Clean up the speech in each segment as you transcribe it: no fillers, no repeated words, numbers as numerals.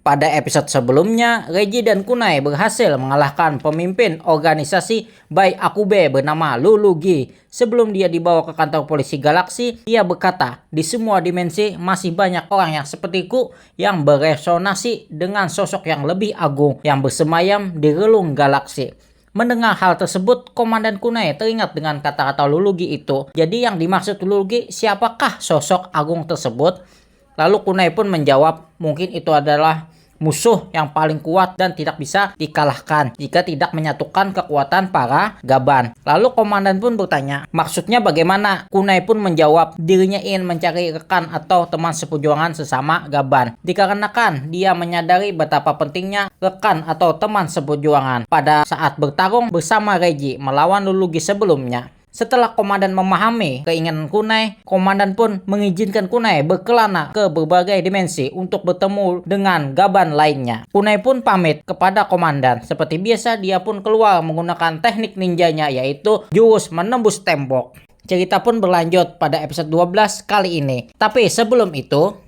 Pada episode sebelumnya, Reggie dan Kunai berhasil mengalahkan pemimpin organisasi Bai Akube bernama Lulugi. Sebelum dia dibawa ke kantor polisi galaksi, dia berkata, di semua dimensi masih banyak orang yang sepertiku yang beresonasi dengan sosok yang lebih agung yang bersemayam di relung galaksi. Mendengar hal tersebut, Komandan Kunai teringat dengan kata-kata Lulugi itu. Jadi yang dimaksud Lulugi, siapakah sosok agung tersebut? Lalu Kunai pun menjawab, mungkin itu adalah musuh yang paling kuat dan tidak bisa dikalahkan jika tidak menyatukan kekuatan para Gaban. Lalu komandan pun bertanya, maksudnya bagaimana? Kunai pun menjawab, dirinya ingin mencari rekan atau teman seperjuangan sesama Gaban. Dikarenakan dia menyadari betapa pentingnya rekan atau teman seperjuangan pada saat bertarung bersama Reggie melawan Lulugi sebelumnya. Setelah komandan memahami keinginan Kunai, komandan pun mengizinkan Kunai berkelana ke berbagai dimensi untuk bertemu dengan Gaban lainnya. Kunai pun pamit kepada komandan. Seperti biasa, dia pun keluar menggunakan teknik ninjanya, yaitu jurus menembus tembok. Cerita pun berlanjut pada episode 12 kali ini. Tapi sebelum itu,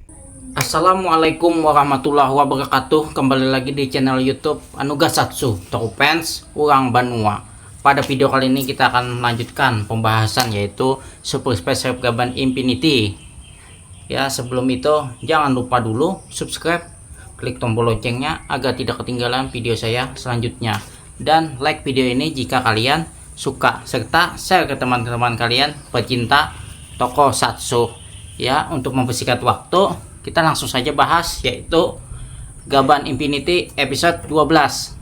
Assalamualaikum warahmatullahi wabarakatuh. Kembali lagi di channel YouTube Anugasatsu Toko Fans Urang Banua. Pada video kali ini kita akan melanjutkan pembahasan yaitu Super Special Gaban Infinity. Ya, sebelum itu jangan lupa dulu subscribe, klik tombol loncengnya agar tidak ketinggalan video saya selanjutnya. Dan like video ini jika kalian suka, serta share ke teman-teman kalian pecinta Tokusatsu. Ya, untuk mempersingkat waktu, kita langsung saja bahas yaitu Gaban Infinity episode 12.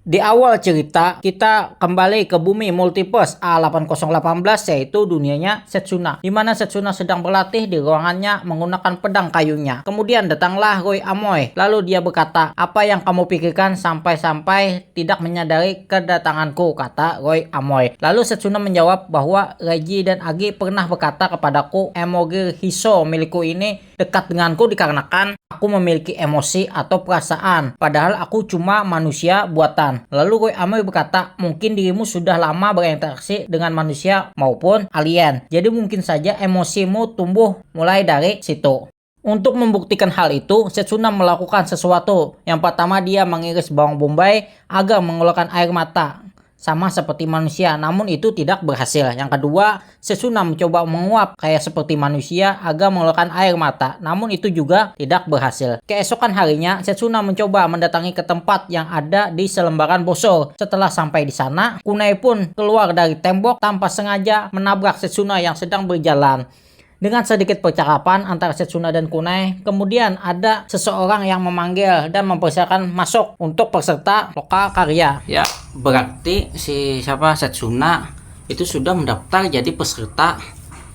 Di awal cerita, kita kembali ke bumi Multiverse A8018 yaitu dunianya Setsuna, di mana Setsuna sedang berlatih di ruangannya menggunakan pedang kayunya. Kemudian datanglah Roy Amoy, lalu dia berkata, apa yang kamu pikirkan sampai-sampai tidak menyadari kedatanganku, kata Roy Amoy. Lalu Setsuna menjawab bahwa Reggie dan Agi pernah berkata kepadaku, Emogi Hiso milikku ini dekat denganku dikarenakan aku memiliki emosi atau perasaan, padahal aku cuma manusia buatan. Lalu Roy Amoy berkata, mungkin dirimu sudah lama berinteraksi dengan manusia maupun alien, jadi mungkin saja emosimu tumbuh mulai dari situ. Untuk membuktikan hal itu, Setsuna melakukan sesuatu. Yang pertama, dia mengiris bawang bombay agar mengeluarkan air mata, sama seperti manusia, namun itu tidak berhasil. Yang kedua, Setsuna mencoba menguap kayak seperti manusia agar mengeluarkan air mata, namun itu juga tidak berhasil. Keesokan harinya, Setsuna mencoba mendatangi ke tempat yang ada di selembaran brosur. Setelah sampai di sana, Kunai pun keluar dari tembok tanpa sengaja menabrak Setsuna yang sedang berjalan. Dengan sedikit percakapan antara Setsuna dan Kunai, kemudian ada seseorang yang memanggil dan mempersilakan masuk untuk peserta Loka Karya. Ya, berarti si Setsuna itu sudah mendaftar jadi peserta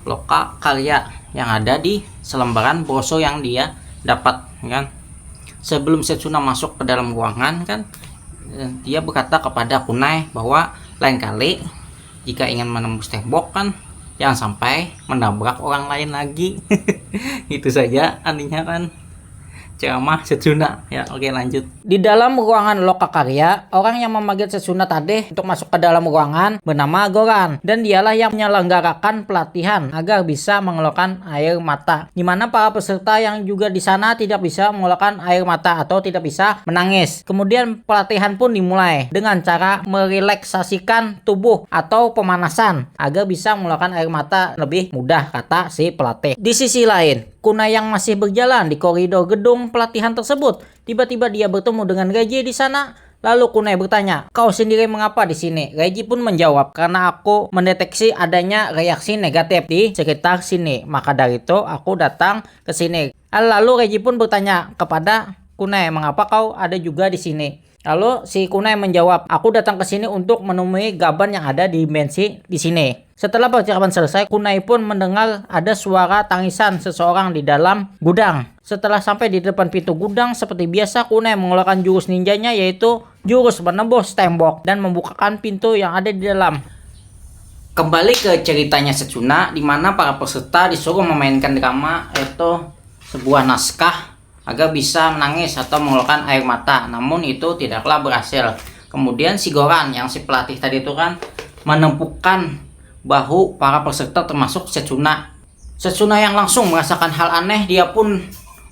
Loka Karya yang ada di selembaran brosur yang dia dapat, kan? Sebelum Setsuna masuk ke dalam ruangan, kan, dia berkata kepada Kunai bahwa lain kali jika ingin menembus tembok, kan, jangan sampai menabrak orang lain lagi. Itu saja artinya, kan, ceramah Setsuna. Ya, oke, lanjut. Di dalam ruangan Loka Karya, orang yang memanggil Setsuna tadi untuk masuk ke dalam ruangan bernama Goran, dan dialah yang menyelenggarakan pelatihan agar bisa mengeluarkan air mata, di mana para peserta yang juga di sana tidak bisa mengeluarkan air mata atau tidak bisa menangis. Kemudian pelatihan pun dimulai dengan cara merelaksasikan tubuh atau pemanasan agar bisa mengeluarkan air mata lebih mudah, kata si pelatih. Di sisi lain, Kunai yang masih berjalan di koridor gedung pelatihan tersebut, tiba-tiba dia bertemu dengan Reggie di sana. Lalu Kunai bertanya, kau sendiri mengapa di sini? Reggie pun menjawab, karena aku mendeteksi adanya reaksi negatif di sekitar sini, maka dari itu aku datang ke sini. Lalu Reggie pun bertanya kepada Kunai, mengapa kau ada juga di sini? Lalu si Kunai menjawab, aku datang ke sini untuk menemui Gaban yang ada di dimensi di sini. Setelah percakapan selesai, Kunai pun mendengar ada suara tangisan seseorang di dalam gudang. Setelah sampai di depan pintu gudang, seperti biasa Kunai mengeluarkan jurus ninjanya yaitu jurus menembus tembok dan membukakan pintu yang ada di dalam. Kembali ke ceritanya Setsuna, di mana para peserta disuruh memainkan drama yaitu sebuah naskah agar bisa menangis atau mengeluarkan air mata, namun itu tidaklah berhasil. Kemudian si Goran yang si pelatih tadi itu, kan, menempukkan bahu para peserta termasuk Setsuna. Setsuna yang langsung merasakan hal aneh, dia pun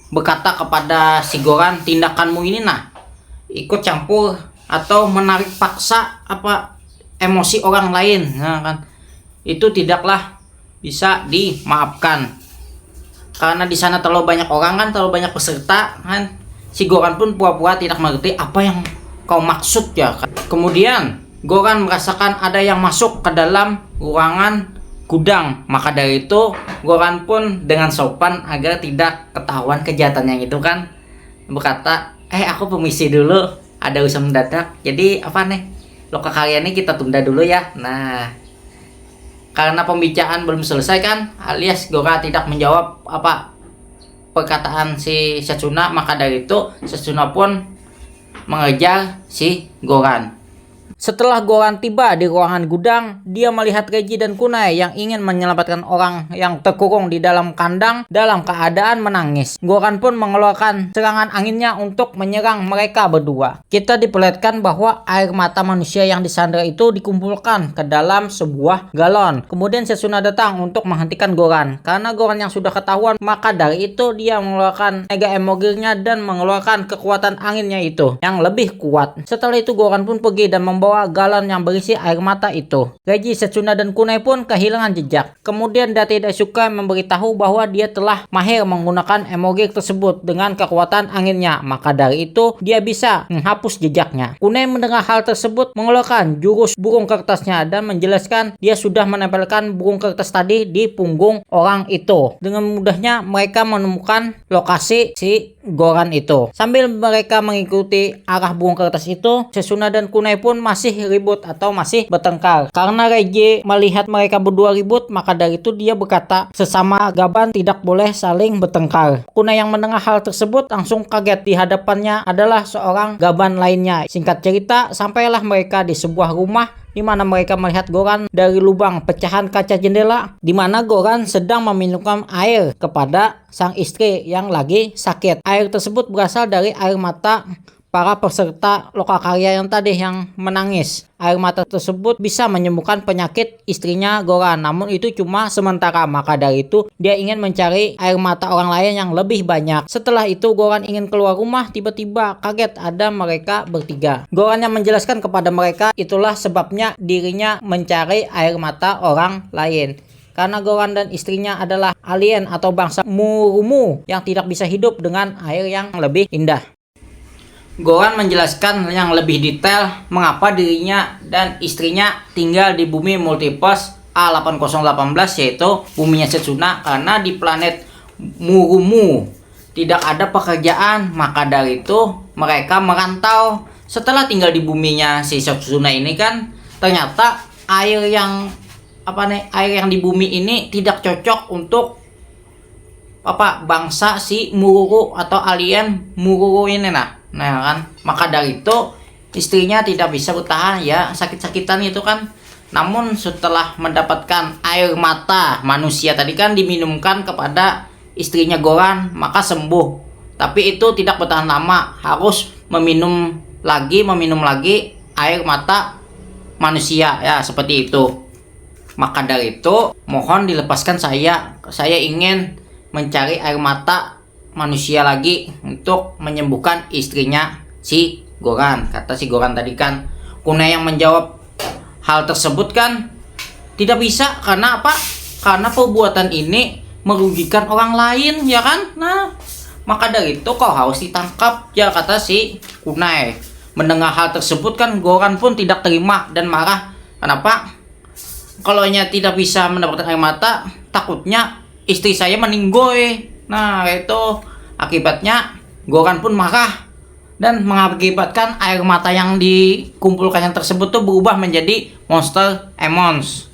berkata kepada si Goran, tindakanmu ini ikut campur atau menarik paksa emosi orang lain, kan itu tidaklah bisa dimaafkan. Karena di sana terlalu banyak orang kan, terlalu banyak peserta kan. Si Goran pun pura-pura tidak mengerti apa yang kau maksud ya. Kemudian Goran merasakan ada yang masuk ke dalam ruangan gudang. Maka dari itu Goran pun dengan sopan agar tidak ketahuan kejahatannya itu kan berkata, aku permisi dulu, ada urusan mendadak. Jadi loka karya ini kita tunda dulu ya. Nah, karena pembicaraan belum selesai kan, alias Goran tidak menjawab perkataan si Setsuna, maka dari itu Setsuna pun mengejar si Goran. Setelah Goran tiba di ruangan gudang, dia melihat Reiji dan Kunai yang ingin menyelamatkan orang yang terkurung di dalam kandang dalam keadaan menangis. Goran pun mengeluarkan serangan anginnya untuk menyerang mereka berdua. Kita diperlihatkan bahwa air mata manusia yang disandra itu dikumpulkan ke dalam sebuah galon. Kemudian Setsuna datang untuk menghentikan Goran. Karena Goran yang sudah ketahuan, maka dari itu dia mengeluarkan Mega Emogirnya dan mengeluarkan kekuatan anginnya itu yang lebih kuat. Setelah itu Goran pun pergi dan membawa galon yang berisi air mata itu. Reiji, Setsuna, dan Kunai pun kehilangan jejak. Kemudian Date Daisuke memberitahu bahwa dia telah mahir menggunakan emogir tersebut dengan kekuatan anginnya. Maka dari itu dia bisa menghapus jejaknya. Kunai mendengar hal tersebut mengeluarkan jurus burung kertasnya dan menjelaskan dia sudah menempelkan burung kertas tadi di punggung orang itu. Dengan mudahnya mereka menemukan lokasi si Goran itu. Sambil mereka mengikuti arah burung kertas itu, Setsuna dan Kunai pun masih ribut atau masih bertengkar. Karena Reiji melihat mereka berdua ribut, maka dari itu dia berkata, sesama gaban tidak boleh saling bertengkar. Kunai yang mendengar hal tersebut langsung kaget. Di hadapannya adalah seorang gaban lainnya. Singkat cerita, sampailah mereka di sebuah rumah di mana mereka melihat Goran dari lubang pecahan kaca jendela, di mana Goran sedang meminumkan air kepada sang istri yang lagi sakit. Air tersebut berasal dari air mata para peserta lokakarya yang tadi yang menangis. Air mata tersebut bisa menyembuhkan penyakit istrinya Goran, namun itu cuma sementara. Maka dari itu dia ingin mencari air mata orang lain yang lebih banyak. Setelah itu Goran ingin keluar rumah, tiba-tiba kaget ada mereka bertiga. Goran yang menjelaskan kepada mereka itulah sebabnya dirinya mencari air mata orang lain. Karena Goran dan istrinya adalah alien atau bangsa Murumu yang tidak bisa hidup dengan air yang lebih indah. Goran menjelaskan yang lebih detail mengapa dirinya dan istrinya tinggal di bumi multiverse A8018, yaitu buminya Setsuna, karena di planet Murumu tidak ada pekerjaan. Maka dari itu mereka merantau. Setelah tinggal di buminya si Setsuna ini kan, ternyata air yang di bumi ini tidak cocok untuk bangsa si Mururu atau alien Mururu ini Nah kan, maka dari itu istrinya tidak bisa bertahan ya, sakit-sakitan itu kan. Namun setelah mendapatkan air mata manusia tadi kan diminumkan kepada istrinya Goran, maka sembuh. Tapi itu tidak bertahan lama, harus meminum lagi air mata manusia ya, seperti itu. Maka dari itu mohon dilepaskan saya ingin mencari air mata manusia lagi untuk menyembuhkan istrinya si Goran, kata si Goran tadi kan. Kunai yang menjawab hal tersebut kan tidak bisa. Karena apa? Karena perbuatan ini merugikan orang lain ya kan. Nah, maka dari itu kau harus ditangkap ya, kata si Kunai. Mendengar hal tersebut kan Goran pun tidak terima dan marah. Kenapa? Kalau tidak bisa mendapatkan air mata, takutnya istri saya meninggoy. Nah, itu akibatnya Goran pun marah dan mengakibatkan air mata yang dikumpulkannya tersebut tuh berubah menjadi monster Emons.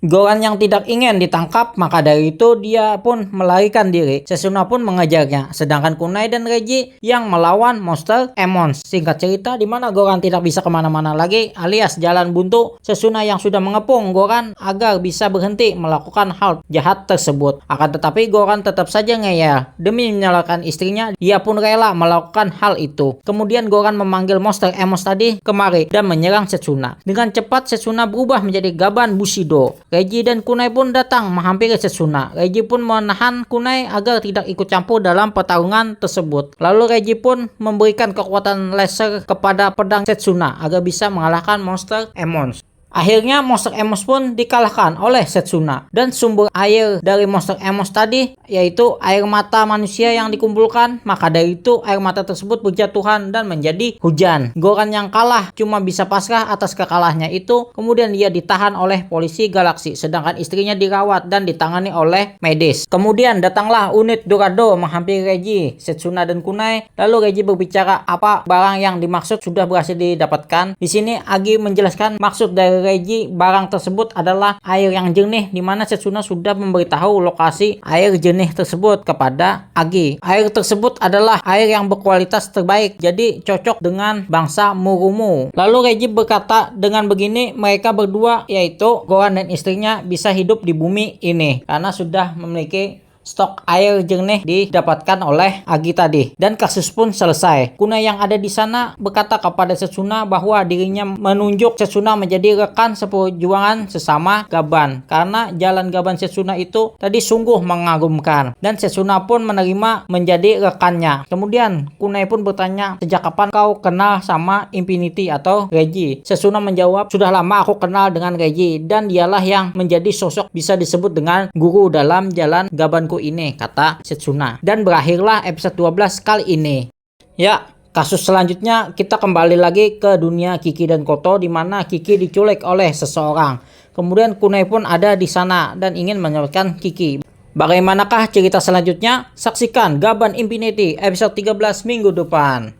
Goran yang tidak ingin ditangkap, maka dari itu dia pun melarikan diri. Setsuna pun mengejarnya, sedangkan Kunai dan Reiji yang melawan monster Emons. Singkat cerita, di mana Goran tidak bisa kemana-mana lagi alias jalan buntu, Setsuna yang sudah mengepung Goran agar bisa berhenti melakukan hal jahat tersebut. Akan tetapi Goran tetap saja ngeyel. Demi menyelamatkan istrinya, dia pun rela melakukan hal itu. Kemudian Goran memanggil monster Emons tadi kemari dan menyerang Setsuna. Dengan cepat Setsuna berubah menjadi Gaban Bushido. Reji dan Kunai pun datang menghampiri Setsuna. Reji pun menahan Kunai agar tidak ikut campur dalam pertarungan tersebut. Lalu Reji pun memberikan kekuatan laser kepada pedang Setsuna agar bisa mengalahkan monster Emos. Akhirnya monster Emos pun dikalahkan oleh Setsuna, dan sumber air dari monster Emos tadi yaitu air mata manusia yang dikumpulkan. Maka dari itu air mata tersebut berjatuhan dan menjadi hujan. Goran yang kalah cuma bisa pasrah atas kekalahannya itu. Kemudian dia ditahan oleh polisi galaksi, sedangkan istrinya dirawat dan ditangani oleh medis. Kemudian datanglah unit Dorado menghampiri Reji, Setsuna dan Kunai. Lalu Reji berbicara apa barang yang dimaksud sudah berhasil didapatkan. Di sini Agi menjelaskan maksud dari Reji barang tersebut adalah air yang jernih, di mana Setsuna sudah memberitahu lokasi air jernih tersebut kepada Agi. Air tersebut adalah air yang berkualitas terbaik, jadi cocok dengan bangsa Murumu. Lalu Reji berkata dengan begini mereka berdua yaitu Goran dan istrinya bisa hidup di bumi ini karena sudah memiliki stok air jernih didapatkan oleh Agi tadi, dan kasus pun selesai. Kunai yang ada di sana berkata kepada Setsuna bahwa dirinya menunjuk Setsuna menjadi rekan seperjuangan sesama Gaban karena jalan Gaban Setsuna itu tadi sungguh mengagumkan, dan Setsuna pun menerima menjadi rekannya. Kemudian Kunai pun bertanya, sejak kapan kau kenal sama Infinity atau Reji? Setsuna menjawab, sudah lama aku kenal dengan Reji dan dialah yang menjadi sosok bisa disebut dengan guru dalam jalan Gabanku ini, kata Setsuna. Dan berakhirlah episode 12 kali ini. Ya, kasus selanjutnya kita kembali lagi ke dunia Kiki dan Koto, di mana Kiki diculik oleh seseorang. Kemudian Kunai pun ada di sana dan ingin menyelamatkan Kiki. Bagaimanakah cerita selanjutnya? Saksikan Gaban Infinity episode 13 minggu depan.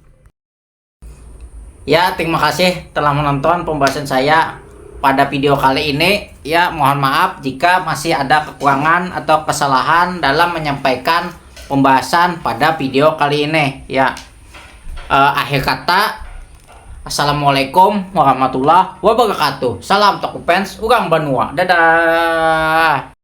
Ya, terima kasih telah menonton pembahasan saya pada video kali ini. Ya, mohon maaf jika masih ada kekurangan atau kesalahan dalam menyampaikan pembahasan pada video kali ini. Ya, akhir kata, assalamualaikum warahmatullahi wabarakatuh. Salam Tokupens, urang Banua. Dadah.